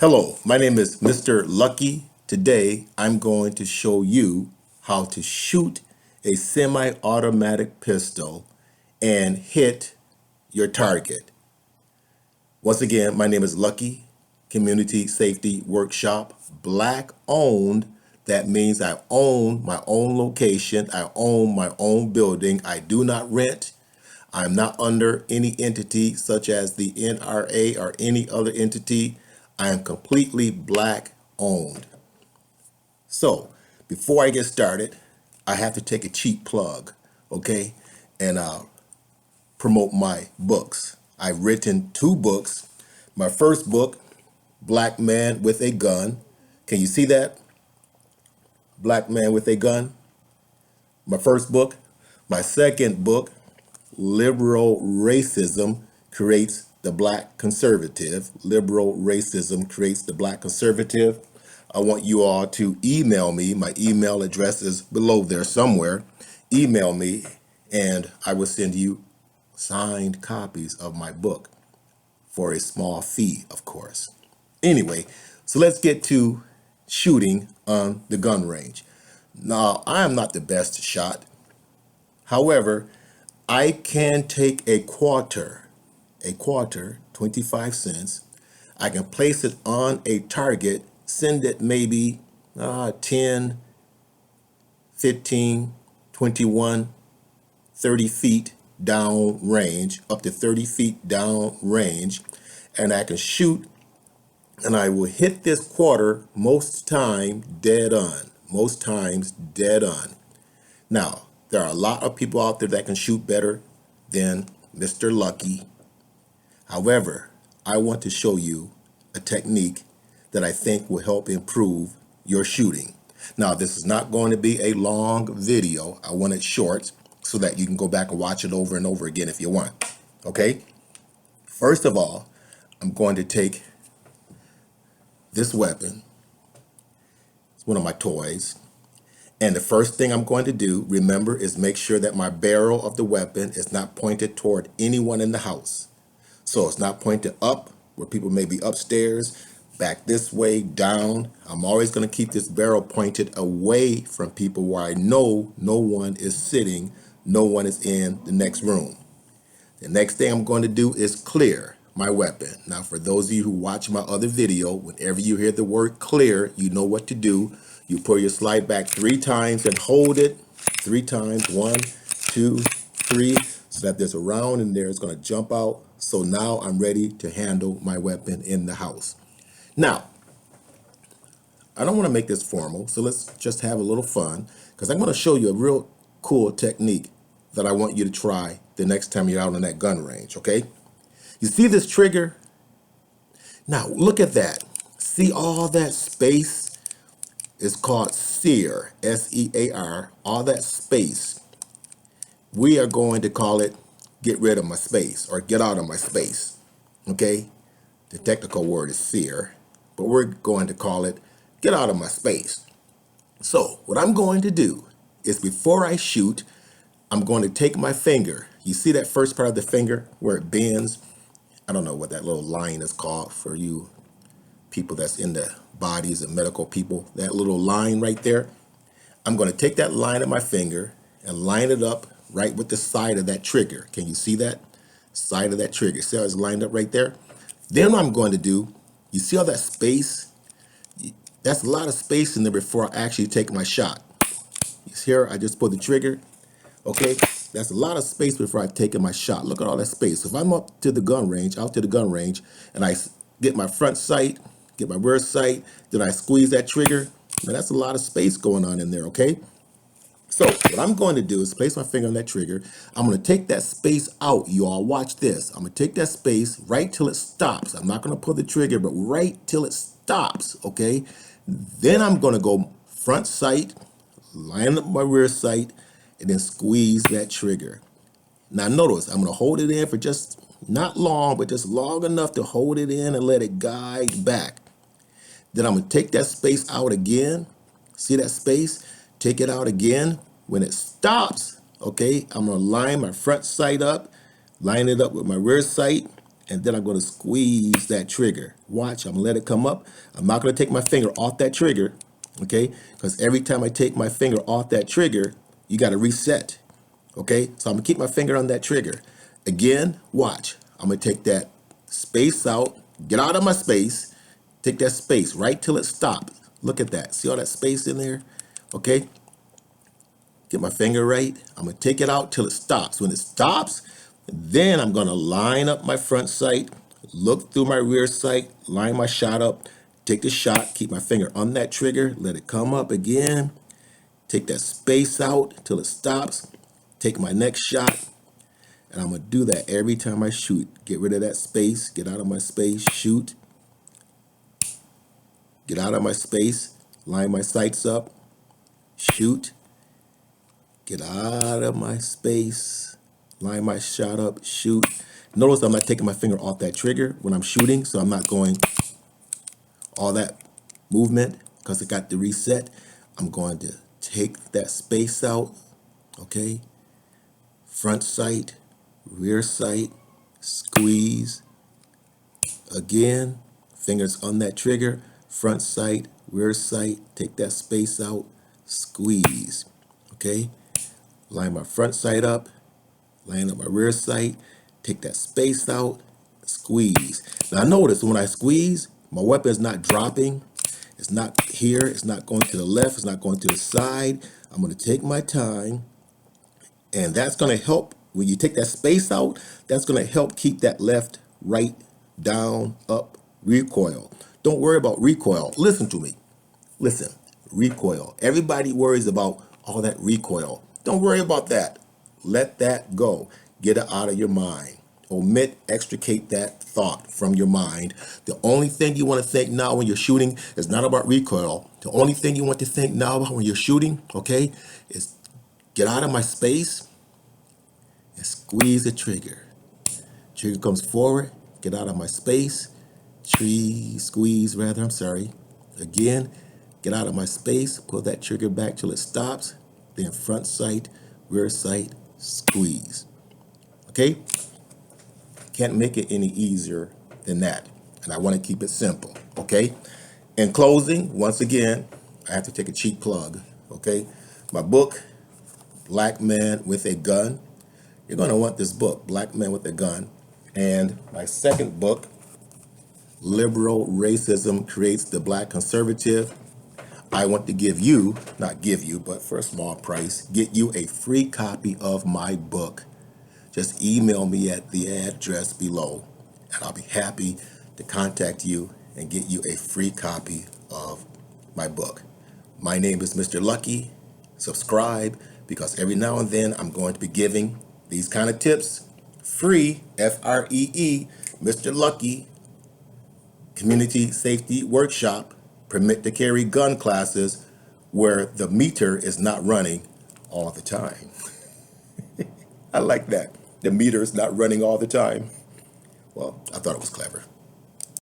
Hello, my name is Mr. Lucky. Today, I'm going to show you how to shoot a semi-automatic pistol and hit your target. Once again, my name is Lucky, Community Safety Workshop, Black owned. That means I own my own location. I own my own building. I do not rent. I'm not under any entity such as the NRA or any other entity. I am completely Black owned. So before I get started, I have to take a cheap plug, okay, and promote my books. I've written 2 books. My first book, Black Man with a Gun. Can you see that? Black Man with a Gun. My first book. My second book, Liberal Racism Creates the Black Conservative. Liberal Racism Creates the Black Conservative. I want you all to email me. My email address is below there somewhere. Email me and I will send you signed copies of my book for a small fee, of course. Anyway, so let's get to shooting on the gun range. Now, I am not the best shot. However, I can take a quarter, 25 cents. I can place it on a target, send it maybe 10, 15, 21, 30 feet down range, up to 30 feet down range, and I can shoot, and I will hit this quarter most time dead on. Most times dead on. Now, there are a lot of people out there that can shoot better than Mr. Lucky. However, I want to show you a technique that I think will help improve your shooting. Now, this is not going to be a long video. I want it short so that you can go back and watch it over and over again if you want. Okay? First of all, I'm going to take this weapon. It's one of my toys. And the first thing I'm going to do, remember, is make sure that my barrel of the weapon is not pointed toward anyone in the house. So it's not pointed up where people may be upstairs, back this way, down. I'm always going to keep this barrel pointed away from people where I know no one is sitting, no one is in the next room. The next thing I'm going to do is clear my weapon. Now, for those of you who watch my other video, whenever you hear the word clear, you know what to do. You pull your slide back 3 times and hold it 3 times. 1, 2, 3, so that there's a round in there. It's going to jump out. So now I'm ready to handle my weapon in the house. Now, I don't want to make this formal, so let's just have a little fun, because I'm going to show you a real cool technique that I want you to try the next time you're out on that gun range, okay? You see this trigger? Now, look at that. See all that space? It's called sear, S-E-A-R, all that space. We are going to call it get rid of my space or get out of my space, okay? The technical word is sear, but we're going to call it get out of my space. So what I'm going to do is before I shoot, I'm going to take my finger. You see that first part of the finger where it bends? I don't know what that little line is called for you people that's in the bodies of medical people. That little line right there. I'm going to take that line of my finger and line it up right with the side of that trigger. Can you see that? Side of that trigger. See how it's lined up right there? Then what I'm going to do, you see all that space? That's a lot of space in there before I actually take my shot. You see here, I just pulled the trigger. Okay, that's a lot of space before I've taken my shot. Look at all that space. So if I'm up to the gun range, out to the gun range, and I get my front sight, get my rear sight, then I squeeze that trigger, now that's a lot of space going on in there, okay? So what I'm going to do is place my finger on that trigger. I'm going to take that space out. You all watch this. I'm going to take that space right till it stops. I'm not going to pull the trigger, but right till it stops, okay? Then I'm going to go front sight, line up my rear sight, and then squeeze that trigger. Now notice, I'm going to hold it in for just not long, but just long enough to hold it in and let it guide back. Then I'm going to take that space out again. See that space? Take it out again. When it stops, okay, I'm going to line my front sight up, line it up with my rear sight, and then I'm going to squeeze that trigger. Watch, I'm going to let it come up. I'm not going to take my finger off that trigger, okay? Because every time I take my finger off that trigger, you got to reset, okay? So I'm going to keep my finger on that trigger. Again, watch. I'm going to take that space out, get out of my space, take that space right till it stops. Look at that. See all that space in there? Okay? Get my finger right. I'm going to take it out till it stops. When it stops, then I'm going to line up my front sight, look through my rear sight, line my shot up, take the shot, keep my finger on that trigger, let it come up again, take that space out till it stops, take my next shot, and I'm going to do that every time I shoot. Get rid of that space, get out of my space, shoot, get out of my space, line my sights up, shoot, get out of my space, line my shot up, shoot. Notice I'm not taking my finger off that trigger when I'm shooting, so I'm not going all that movement because it got the reset. I'm going to take that space out, okay? Front sight, rear sight, squeeze. Again, fingers on that trigger, front sight, rear sight, take that space out, squeeze, okay? Line my front sight up, line up my rear sight, take that space out, squeeze. Now notice when I squeeze, my weapon is not dropping. It's not here, it's not going to the left, it's not going to the side. I'm going to take my time, and that's going to help. When you take that space out, that's going to help keep that left, right, down, up, recoil. Don't worry about recoil. Listen to me. Listen, recoil. Everybody worries about all that recoil. Don't worry about that. Let that go. Get it out of your mind. Omit, extricate that thought from your mind. The only thing you want to think now when you're shooting is not about recoil. The only thing you want to think now about when you're shooting, okay, is get out of my space and squeeze the trigger. Trigger comes forward, get out of my space, squeeze rather, I'm sorry. Again, get out of my space, pull that trigger back till it stops, then front sight, rear sight, squeeze. Okay? Can't make it any easier than that. And I want to keep it simple. Okay? In closing, once again, I have to take a cheap plug. Okay? My book, Black Man with a Gun. You're going to want this book, Black Man with a Gun. And my second book, Liberal Racism Creates the Black Conservative. I want to give you, not give you, but for a small price, get you a free copy of my book. Just email me at the address below, and I'll be happy to contact you and get you a free copy of my book. My name is Mr. Lucky. Subscribe, because every now and then I'm going to be giving these kind of tips free, Free, Mr. Lucky Community Safety Workshop, Permit to Carry Gun classes, where the meter is not running all the time. I like that. The meter is not running all the time. Well, I thought it was clever.